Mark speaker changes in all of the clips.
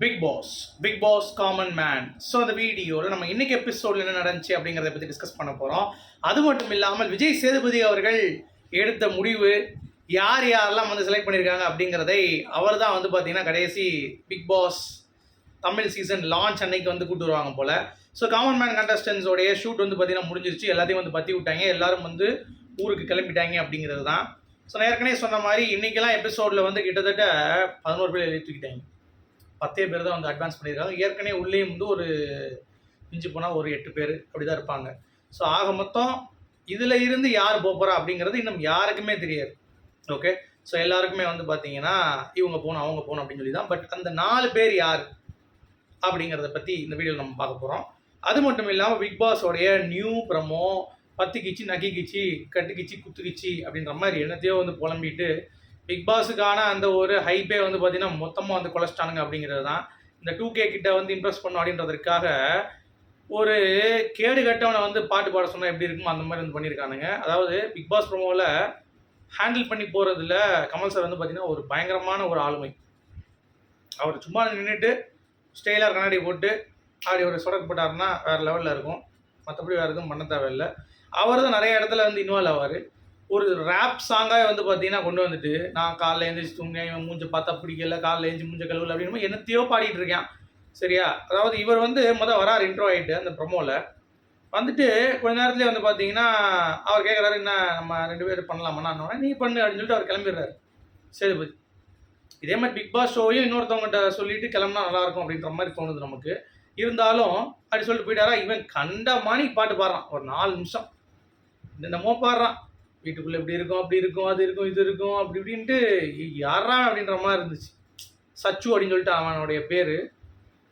Speaker 1: Big Boss common man. So அந்த வீடியோவில் நம்ம இன்னைக்கு எபிசோடில் என்ன நடந்துச்சு அப்படிங்கிறத பற்றி டிஸ்கஸ் பண்ண போகிறோம். அது மட்டும் இல்லாமல் விஜய் சேதுபதி அவர்கள் எடுத்த முடிவு யார் யாரெல்லாம் வந்து செலக்ட் பண்ணியிருக்காங்க அப்படிங்கிறதை அவர் தான் வந்து பார்த்தீங்கன்னா கடைசி Bigg Boss Tamil season launch அன்னைக்கு வந்து கூட்டு வருவாங்க போல். ஸோ காமன் மேன் கண்டஸ்டன்ஸோடைய ஷூட் வந்து பார்த்தீங்கன்னா முடிஞ்சிருச்சு, எல்லாத்தையும் வந்து பற்றி விட்டாங்க, எல்லாரும் வந்து ஊருக்கு கிளம்பிட்டாங்க அப்படிங்கிறது தான். ஸோ நான் ஏற்கனவே சொன்ன மாதிரி இன்றைக்கெல்லாம் எபிசோடில் வந்து கிட்டத்தட்ட 11 பேர் எழுதிக்கிட்டாங்க, 10 பேர் தான் வந்து அட்வான்ஸ் பண்ணியிருக்காங்க. ஏற்கனவே உள்ளேயும் வந்து ஒரு மிஞ்சி போனால் ஒரு 8 பேர் அப்படி தான் இருப்பாங்க. ஸோ ஆக மொத்தம் இதில் இருந்து யார் போகிறா அப்படிங்கிறது இன்னும் யாருக்குமே தெரியாது. ஓகே, ஸோ எல்லாருக்குமே வந்து பார்த்தீங்கன்னா இவங்க போகணும் அவங்க போகணும் அப்படின்னு சொல்லி தான். பட் அந்த 4 பேர் யார் அப்படிங்கிறத பற்றி இந்த வீடியோவில் நம்ம பார்க்க போகிறோம். அது மட்டும் இல்லாமல் பிக் பாஸோடைய நியூ ப்ரமோ பத்துக்கிச்சு நக்கிக்கிச்சு கட்டுக்கிச்சு குத்துக்கிச்சு அப்படின்ற மாதிரி என்னத்தையோ வந்து புலம்பிட்டு பிக் பாஸுக்கான அந்த ஒரு ஹைப்பே வந்து பார்த்தீங்கன்னா மொத்தமாக வந்து குலைச்சிட்டானுங்க அப்படிங்கிறது தான். இந்த 2K கிட்ட வந்து இம்ப்ரெஸ் பண்ணும் அப்படின்றதுக்காக ஒரு கேடு கட்டவனை வந்து பாட்டு பாட சொன்னால் எப்படி இருக்குமோ அந்த மாதிரி வந்து பண்ணியிருக்கானுங்க. அதாவது பிக் பாஸ் ப்ரோமோவில் ஹேண்டில் பண்ணி போகிறதுல கமல் சார் வந்து பார்த்தீங்கன்னா ஒரு பயங்கரமான ஒரு ஆளுமை. அவர் சும்மா நின்றுட்டு ஸ்டைலாக கண்ணாடி போட்டு அப்படி ஒரு சொடக்கு போட்டாருன்னா வேறு லெவலில் இருக்கும். மற்றபடி வேறு எதுவும் பண்ண தேவையில்லை. அவர் தான் நிறைய இடத்துல வந்து இன்வால்வ் ஆவார். ஒரு ரேப் சாங்காக வந்து பார்த்தீங்கன்னா கொண்டு வந்துட்டு நான் காலைல எழுந்திரிச்சு தூங்க இவன் மூஞ்சை பார்த்தா பிடிக்கல, காலைல எழுந்து மூஞ்ச கழுவல அப்படின்னு என்னத்தையோ பாடிட்டு இருக்கேன். சரியா? அதாவது இவர் வந்து வரார் இன்ட்ரோ ஆகிட்டு அந்த ப்ரொமோவில் வந்துட்டு கொஞ்ச நேரத்துலேயே வந்து பார்த்தீங்கன்னா அவர் கேட்குறாரு, என்ன நம்ம 2 பேர் பண்ணலாமாண்ணா, நீ பண்ணு அப்படின்னு சொல்லிட்டு அவர் கிளம்பிடுறாரு சேதுபதி. இதே மாதிரி பிக் பாஸ் ஷோவையும் இன்னொருத்தவங்ககிட்ட சொல்லிட்டு கிளம்புனா நல்லாயிருக்கும் அப்படின்ற மாதிரி தோணுது நமக்கு. இருந்தாலும் அப்படி சொல்லிட்டு போயிட்டாரா, இவன் கண்டமானி பாட்டு பாடுறான் ஒரு 4 நிமிஷம் என்னமோ பாடுறான். வீட்டுக்குள்ளே இப்படி இருக்கும் அப்படி இருக்கும் அது இருக்கும் இது இருக்கும் அப்படி இப்படின்ட்டு யாரா அப்படின்ற மாதிரி இருந்துச்சு. சச்சு அப்படின்னு சொல்லிட்டு அவனுடைய பேர்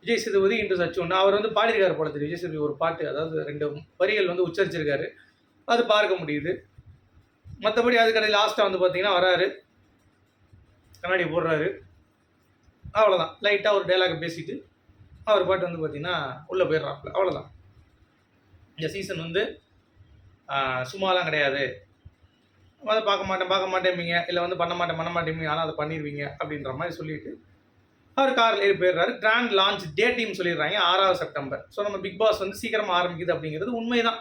Speaker 1: விஜய் சேதுபதி இன்று சச்சு ஒன்று அவர் வந்து பாடியிருக்காரு போல தெரியும். விஜய் சேதுபதி ஒரு பாட்டு, அதாவது 2 வரிகள் வந்து உச்சரிச்சிருக்காரு, அது பார்க்க முடியுது. மற்றபடி அதுக்கடையில் லாஸ்ட்டாக வந்து பார்த்தீங்கன்னா வராரு, கண்ணாடி போடுறாரு, அவ்வளோதான். லைட்டாக ஒரு டைலாக் பேசிட்டு அவர் பாட்டு வந்து பார்த்தீங்கன்னா உள்ளே போயிடுறாப்புல, அவ்வளோதான். இந்த சீசன் வந்து சும்மாலாம் கிடையாது, அதை பார்க்க மாட்டேன்பீங்க, இல்லை வந்து பண்ண மாட்டேன்பீங்க, ஆனால் அதை பண்ணிடுவீங்க அப்படின்ற மாதிரி சொல்லிட்டு அவர் காரில் ஏறி போயிடுறாரு. கிராண்ட் லான்ச் டேட்டையும் சொல்லிடுறாங்க 6 செப்டம்பர். ஸோ நம்ம பிக் பாஸ் வந்து சீக்கிரமாக ஆரம்பிக்குது அப்படிங்கிறது உண்மைதான்.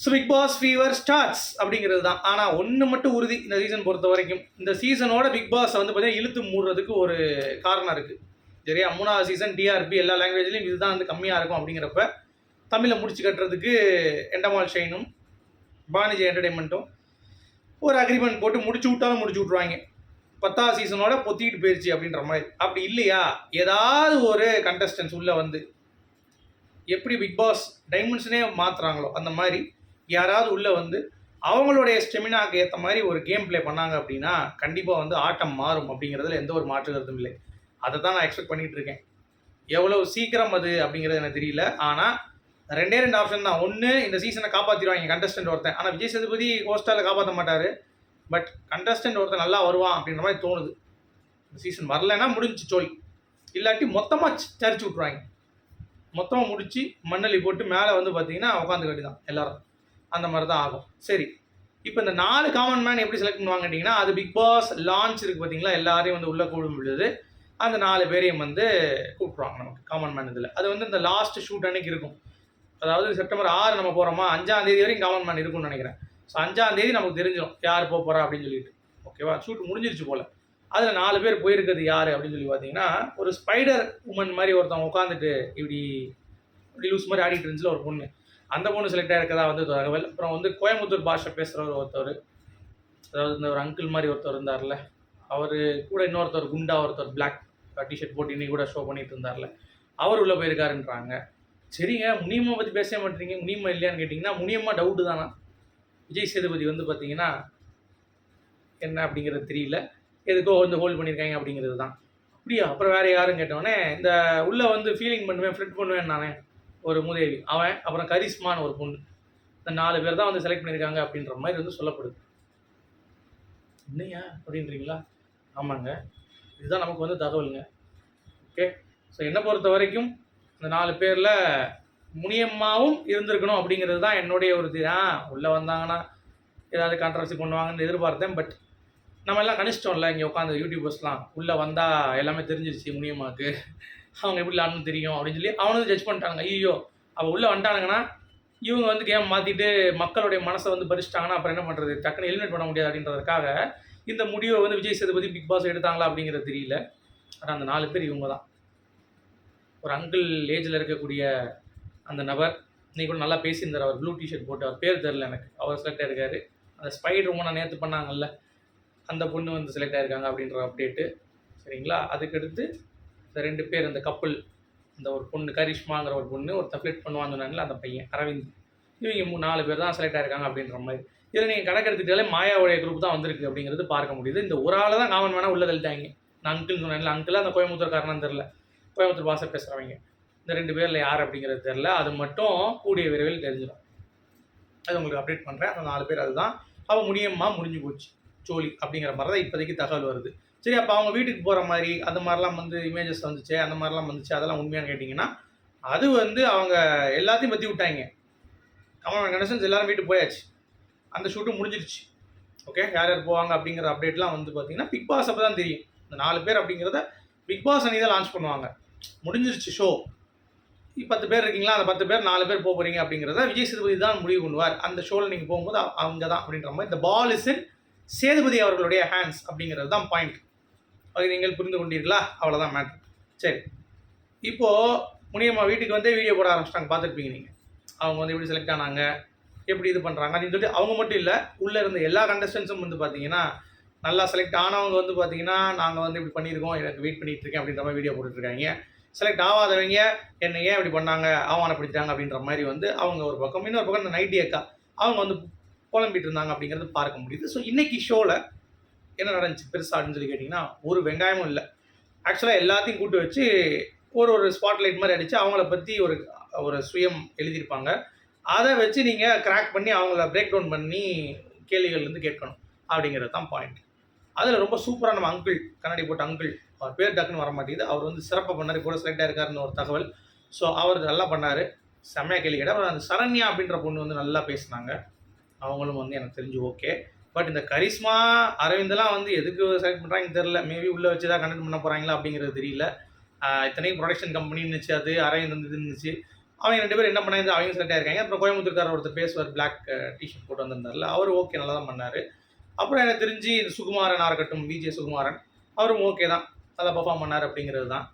Speaker 1: So Bigg Boss fever starts அப்படிங்கிறது தான். ஆனால் ஒன்று மட்டும் உறுதி, இந்த சீசன் பொறுத்த வரைக்கும் இந்த சீசனோட பிக் பாஸ் வந்து பார்த்தீங்கன்னா இழுத்து மூடுறதுக்கு ஒரு காரணம் இருக்குது. சரியா? 3வது சீசன் டிஆர்பி எல்லா லாங்குவேஜ்லையும் இதுதான் வந்து கம்மியாக இருக்கும் அப்படிங்கிறப்ப தமிழை முடிச்சு கட்டுறதுக்கு எண்டமால் ஷைனும் பானிஜி என்டர்டைன்மெண்ட்டும் ஒரு அக்ரிமெண்ட் போட்டு முடிச்சு விட்டாலும் முடிச்சு விட்ருவாங்க. 10வது சீசனோட பொத்திக்கிட்டு போயிடுச்சு அப்படின்ற மாதிரி. அப்படி இல்லையா, ஏதாவது ஒரு கண்டஸ்டன்ஸ் உள்ளே வந்து எப்படி பிக் பாஸ் டைமென்ஷனே மாற்றுறாங்களோ அந்த மாதிரி யாராவது உள்ளே வந்து அவங்களுடைய ஸ்டெமினாக்கு ஏற்ற மாதிரி ஒரு கேம் ப்ளே பண்ணாங்க அப்படின்னா கண்டிப்பாக வந்து ஆட்டம் மாறும் அப்படிங்கிறதுல எந்த ஒரு மாற்று கருத்தும் இல்லை. அதை தான் நான் எக்ஸ்பெக்ட் பண்ணிகிட்டு இருக்கேன். எவ்வளோ சீக்கிரம் அது அப்படிங்கிறது எனக்கு தெரியல. ஆனால் 2 ஆப்ஷன் தான். ஒன்று, இந்த சீசனை காப்பாற்றிடுவாங்க கண்டஸ்டன்ட் ஒருத்தன். ஆனால் விஜய் சேதுபதி ஹோஸ்டால் காப்பாற்ற மாட்டார், பட் கண்டஸ்டன்ட் ஒருத்தன் நல்லா வருவான் அப்படின்ற மாதிரி தோணுது. இந்த சீசன் வரலைன்னா முடிஞ்சு சோழி, இல்லாட்டி மொத்தமாக சரிச்சு விட்ருவாங்க. மொத்தமாக முடித்து மண்ணலி போட்டு மேலே வந்து பார்த்தீங்கன்னா உட்காந்து கட்டி தான் எல்லோரும், அந்த மாதிரி தான் ஆகும். சரி, இப்போ இந்த 4 காமன் மேன் எப்படி செலக்ட் பண்ணுவாங்க கேட்டிங்கன்னா, அது பிக் பாஸ் லான்ச் இருக்குது பார்த்தீங்களா, எல்லாரையும் வந்து உள்ளே கூடும் பொழுது அந்த 4 பேரையும் வந்து கூப்பிட்ருவாங்க நமக்கு காமன் மேன் இதில். அது வந்து இந்த லாஸ்ட் ஷூட் அன்னைக்கு இருக்கும். அதாவது செப்டம்பர் 6 நம்ம போகிறோமா, 5ஆம் தேதி வரைக்கும் காமன் மேன் இருக்கும்னு நினைக்கிறேன். ஸோ 5ஆம் தேதி நமக்கு தெரிஞ்சிடும் யார் போகிறா அப்படின்னு சொல்லிட்டு. ஓகேவா? ஷூட் முடிஞ்சிருச்சு போல். அதில் 4 பேர் போயிருக்கிறது யார் அப்படின்னு சொல்லி பார்த்தீங்கன்னா, ஒரு ஸ்பைடர் உமன் மாதிரி ஒருத்தவங்க உட்காந்துட்டு இப்படி லூஸ் மாதிரி ஆடிட்டு இருந்துச்சுல ஒரு பொண்ணு, அந்த பொண்ணு செலக்ட் ஆகிருக்கதா வந்து தகவல். அப்புறம் வந்து கோயம்புத்தூர் பாஷை பேசுகிறவர் ஒருத்தர், அதாவது இந்த ஒரு அங்கிள் மாதிரி ஒருத்தர் இருந்தார்ல, அவர் கூட இன்னொருத்தர் குண்டா ஒருத்தர் பிளாக் டிஷர்ட் போட்டு இன்னைக்கு கூட ஷோ பண்ணிட்டு இருந்தார்ல, அவர் உள்ளே போயிருக்காருன்றாங்க. சரிங்க, முனியம்மா பற்றி பேச மாட்டேறீங்க, முனியம்மா இல்லையான்னு கேட்டிங்கன்னா முனியம்மா டவுட்டு தானா. விஜய் சேதுபதி வந்து பார்த்தீங்கன்னா என்ன அப்படிங்கிறது தெரியல, எதுக்கோ வந்து ஹோல்ட் பண்ணியிருக்காங்க அப்படிங்கிறது தான். அப்படியா? அப்புறம் வேறு யாரும் கேட்டவொடனே இந்த உள்ளே வந்து ஃபீலிங் பண்ணுவேன் ஃப்ளிட் பண்ணுவேன் நானே ஒரு மூதேவி அவன், அப்புறம் கரிஸ்மான்னு ஒரு பொண்ணு, இந்த 4 பேர் தான் வந்து செலக்ட் பண்ணியிருக்காங்க அப்படின்ற மாதிரி வந்து சொல்லப்படுது. என்னையா அப்படின்றீங்களா? ஆமாங்க, இதுதான் நமக்கு வந்து தகவலுங்க. ஓகே, ஸோ என்னை பொறுத்த வரைக்கும் இந்த 4 பேரில் முனியம்மாவும் இருந்திருக்கணும் அப்படிங்கிறது தான் என்னுடைய ஒரு உள்ளே வந்தாங்கன்னா ஏதாவது கான்ட்ரவர்சி பண்ணுவாங்கன்னு எதிர்பார்த்தேன். பட் நம்ம எல்லாம் கணிச்சிட்டோம்ல இங்கே உட்காந்து யூடியூபர்ஸ்லாம் உள்ளே வந்தால் எல்லாமே தெரிஞ்சிருச்சு முனியம்மாவுக்கு அவங்க எப்படி விளாட்ணும்னு தெரியும் அப்படின்னு சொல்லி அவனும் ஜட்ஜ் பண்ணிட்டாங்க. ஐயோ அவள் உள்ளே வந்துட்டானுங்கன்னா இவங்க வந்து கேம் மாற்றிட்டு மக்களுடைய மனசை வந்து பறிச்சிட்டாங்கன்னா அப்புறம் என்ன பண்ணுறது, டக்குன்னு எலிமினேட் பண்ண முடியாது அப்படின்றதுக்காக இந்த முடிவை வந்து விஜய் சேதுபதி பிக் பாஸ் எடுத்தாங்களா அப்படிங்கிறது தெரியல. ஆனால் அந்த 4 பேர் இவங்க தான். ஒரு அங்கிள் ஏஜில் இருக்கக்கூடிய அந்த நபர் இன்னைக்கு கூட நல்லா பேசியிருந்தார். அவர் ப்ளூ டிஷர்ட் போட்டு, அவர் பேர் தெரில எனக்கு, அவர் செலக்ட் ஆகிருக்காரு. அந்த ஸ்பைடர் உமனை நேற்று பண்ணாங்கல்ல அந்த பொண்ணு வந்து செலக்ட் ஆகிருக்காங்க அப்படின்ற அப்டேட்டு. சரிங்களா, அதுக்கடுத்து இந்த 2 பேர் இந்த கப்புள், இந்த ஒரு பொண்ணு கரிஷ்மாங்கிற ஒரு பொண்ணு, ஒரு ஃப்ளிட் பண்ணுவான்னு சொன்னாங்கல்ல அந்த பையன் அரவிந்த், இவங்க 4 பேர் தான் செலக்ட் ஆகிருக்காங்க அப்படின்ற மாதிரி. இதில் நீங்கள் கணக்கெடுத்துட்டாலே மாயாவுடைய குரூப் தான் வந்திருக்கு அப்படிங்கிறது பார்க்க முடியுது. இந்த ஒரு ஆளை தான் காமன் வேணால் உள்ள தள்ளிட்டாங்க. நான் அங்கிள் சொன்னேன்ல, அங்கிள் அந்த கோயம்புத்தூர்காரனான்னு தெரில, கோயம்புத்தூர் பாஷை பேசுகிறவங்க. இந்த 2 பேரில் யார் அப்படிங்கிறது தெரில. அது மட்டும் கூடிய விரைவில் தெரிஞ்சிடும். அது உங்களுக்கு அப்டேட் பண்ணுறேன். அந்த 4 பேர் அதுதான். அவள் முனியம்மா முடிஞ்சு போச்சு ஜோலி அப்படிங்கிற மாதிரி தான் இப்போதைக்கு தகவல் வருது. சரி, அப்போ அவங்க வீட்டுக்கு போகிற மாதிரி அந்த மாதிரிலாம் வந்து இமேஜஸ் வந்துச்சு, அந்த மாதிரிலாம் வந்துச்சு, அதெல்லாம் உண்மையானு கேட்டிங்கன்னா அது வந்து அவங்க எல்லாத்தையும் பற்றி விட்டாங்க. கமல் கணேசன்ஸ் எல்லோரும் வீட்டுக்கு போயாச்சு, அந்த ஷூட்டும் முடிஞ்சிருச்சு. ஓகே, யார் யார் போவாங்க அப்படிங்கிற அப்டேட்லாம் வந்து பார்த்தீங்கன்னா பிக் பாஸ் அப்போ தான் தெரியும். இந்த 4 பேர் அப்படிங்கிறத பிக் பாஸ் அன்றைக்கி தான் லான்ச் பண்ணுவாங்க. முடிஞ்சிருச்சு ஷோ. 10 பேர் இருக்கீங்களா, அந்த 10 பேர் 4 பேர் போகிறீங்க அப்படிங்கிறத விஜய் சேதுபதி தான் முடிவு பண்ணுவார். அந்த ஷோவில் நீங்கள் போகும்போது அவங்க தான் அப்படின்ற மாதிரி. இந்த பால் இஸ் இன் சேதுபதி அவர்களுடைய ஹேண்ட்ஸ் அப்படிங்கிறது தான் பாயிண்ட். அது நீங்கள் புரிந்து கொண்டீர்களா? அவ்வளோதான் மேட்ரு. சரி, இப்போது முனியம்மா வீட்டுக்கு வந்து வீடியோ போட ஆரம்பிச்சிட்டாங்க, பார்த்துருப்பீங்க நீங்கள். அவங்க வந்து எப்படி செலக்ட் ஆனாங்க, எப்படி இது பண்ணுறாங்க அப்படின்னு சொல்லிட்டு. அவங்க மட்டும் இல்லை, உள்ளே இருந்த எல்லா கண்டஸ்டன்ஸும் வந்து பார்த்தீங்கன்னா நல்லா செலக்ட் ஆனவங்க வந்து பார்த்தீங்கன்னா நாங்கள் வந்து இப்படி பண்ணியிருக்கோம், எனக்கு வெயிட் பண்ணிகிட்டு இருக்கேன் அப்படின்ற மாதிரி வீடியோ போட்டுட்ருக்காங்க. செலக்ட் ஆகாதவங்க என்ன ஏன் இப்படி பண்ணாங்க, அவமானப்படுத்திட்டாங்க அப்படின்ற மாதிரி வந்து அவங்க ஒரு பக்கம். இன்னொரு பக்கம் இந்த நைட்டி அக்கா அவங்க வந்து புலம்பிட்டு இருந்தாங்க அப்படிங்கிறது பார்க்க முடியுது. ஸோ இன்றைக்கி ஷோவில் என்ன நடந்துச்சு பெருசாக அப்படின்னு சொல்லி கேட்டிங்கன்னா ஒரு வெங்காயமும் இல்லை. ஆக்சுவலாக எல்லாத்தையும் கூட்டு வச்சு ஒரு ஸ்பாட்லைட் மாதிரி அடித்து அவங்கள பற்றி ஒரு சுயம் எழுதியிருப்பாங்க. அதை வச்சு நீங்கள் கிராக் பண்ணி அவங்கள பிரேக் டவுன் பண்ணி கேள்விகள்லேருந்து கேட்கணும் அப்படிங்கிறது தான் பாயிண்ட். அதில் ரொம்ப சூப்பராக நம்ம அங்கிள், கண்ணாடி போட்ட அங்கிள், அவர் பேர் டக்குன்னு வர மாட்டேங்குது, அவர் வந்து சிறப்பாக பண்ணார், கூட செலக்ட் ஆகிருக்காருன்னு ஒரு தகவல். ஸோ அவர் நல்லா பண்ணார், செம்மையாக கேள்வி கேட்டார். அப்புறம் அந்த சரண்யா அப்படின்ற பொண்ணு வந்து நல்லா பேசினாங்க, அவங்களும் வந்து எனக்கு தெரிஞ்சு ஓகே. பட் இந்த கரிஷ்மா அரவிந்தெல்லாம் வந்து எதுக்கு செலக்ட் பண்ணுறாங்கன்னு தெரில. மேபி உள்ளே வச்சு தான் கண்டெக்ட் பண்ண போகிறாங்களா அப்படிங்கிறது தெரியல. இத்தனையும் ப்ரொடக்ஷன் கம்பெனி இருந்துச்சு, அது அரவிந்த் வந்து இருந்துச்சு. அவங்க 2 பேர் என்ன பண்ணாங்க, அவங்க செலக்ட் ஆகிருக்காங்க. அப்புறம் கோயம்புத்தூர்காரர் ஒருத்தர் பேசுவார், பிளாக் டிஷர்ட் போட்டு வந்திருந்தார்ல, அவர் ஓகே நல்லா தான் பண்ணார். அப்புறம் எனக்கு தெரிஞ்சு சுகுமாரனாக இருக்கட்டும், விஜே சுகுமாரன், அவரும் ஓகே தான், நல்லா பர்ஃபார்ம் பண்ணார் அப்படிங்கிறது தான்.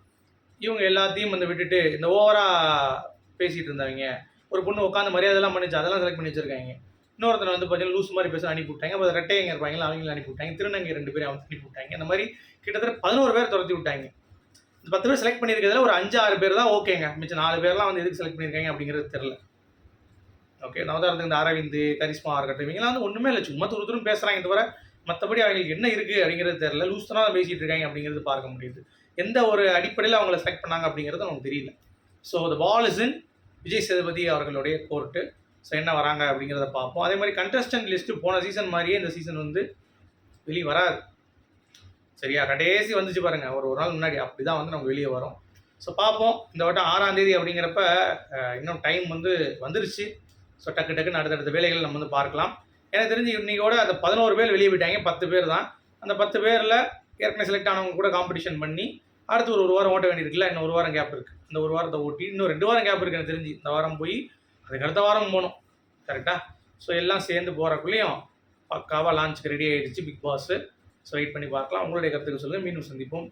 Speaker 1: இவங்க எல்லாத்தையும் வந்து விட்டுட்டு இந்த ஓவராக பேசிகிட்டு இருந்தவங்க, ஒரு பொண்ணு உட்காந்து மரியாதைலாம் பண்ணிச்சு, அதெல்லாம் செலக்ட் பண்ணி வச்சுருக்காங்க. இன்னொருத்தனை வந்து பார்த்தீங்கன்னா லூஸ் மாதிரி பேச அனுப்பி விட்டாங்க. அப்புறம் ரெட்டையங்க இருப்பாங்களா, அவங்களும் அனுப்பி விட்டாங்க. திருநங்கை 2 பேரும் அவங்க அனுப்பி விட்டாங்க. இந்த மாதிரி கிட்டத்தட்ட 11 பேர் துரத்தி விட்டாங்க. இந்த 10 பேர் செலக்ட் பண்ணியிருக்கிறதுல ஒரு 5-6 பேர் தான் ஓகேங்க. மிச்சம் 4 பேர்லாம் வந்து எதுக்கு செலக்ட் பண்ணியிருக்காங்க அப்படிங்கிறது தெரில. ஓகே, உதாரணத்துக்கு இந்த அரவிந்த், கரிஷ்மா இருக்கட்டும், இவங்களாம் வந்து ஒன்றுமே இல்லை, சும்மா துருத்துரும் பேசுகிறாங்க தவிர மற்றபடி அவங்களுக்கு என்ன இருக்குது அப்படிங்கிறது தெரில. லூஸ் தான் பேசிகிட்டு இருக்காங்க அப்படிங்கிறது பார்க்க முடியுது. எந்த ஒரு அடிப்படையில் அவங்கள செலக்ட் பண்ணாங்க அப்படிங்கிறது நமக்கு தெரியல. So the ball is in Vijay Sethupathi அவர்களுடைய கோர்ட்டு. ஸோ என்ன வராங்க அப்படிங்கிறத பார்ப்போம். அதே மாதிரி கண்டஸ்டன்ட் லிஸ்ட்டு போன சீசன் மாதிரியே இந்த சீசன் வந்து வெளியே வராது. சரியா, கடைசி வந்துச்சு பாருங்கள், ஒரு நாள் முன்னாடி, அப்படி தான் வந்து நமக்கு வெளியே வரும். ஸோ பார்ப்போம். இந்த வட்டம் 6ஆம் தேதி அப்படிங்கிறப்ப இன்னும் டைம் வந்து வந்துருச்சு. ஸோ டக்குன்னு அடுத்தடுத்த வேலைகள் நம்ம வந்து பார்க்கலாம். எனக்கு தெரிஞ்சு இன்றைக்கோட அந்த 11 பேர் வெளியே விட்டாங்க, 10 பேர் தான். அந்த 10 பேரில் ஏற்கனவே செலக்ட் ஆனவங்க கூட காம்படிஷன் பண்ணி அடுத்து ஒரு வாரம் ஓட்ட வேண்டியிருக்குல்ல, இன்னும் 1 வாரம் கேப் இருக்குது. இந்த 1 வாரத்தை ஓட்டி இன்னும் 2 வாரம் கேப் இருக்குது எனக்கு தெரிஞ்சு. இந்த வாரம் போய் அதுக்கு அடுத்த வாரம் போகணும், கரெக்டாக? ஸோ எல்லாம் சேர்ந்து போகிறக்குள்ளேயும் பக்காவாக லான்ச்சுக்கு ரெடி ஆகிடுச்சு பிக் பாஸு. ஸோ வெயிட் பண்ணி பார்க்கலாம். உங்களுடைய கருத்துக்கு சொல்லுங்கள். மீண்டும் சந்திப்போம்.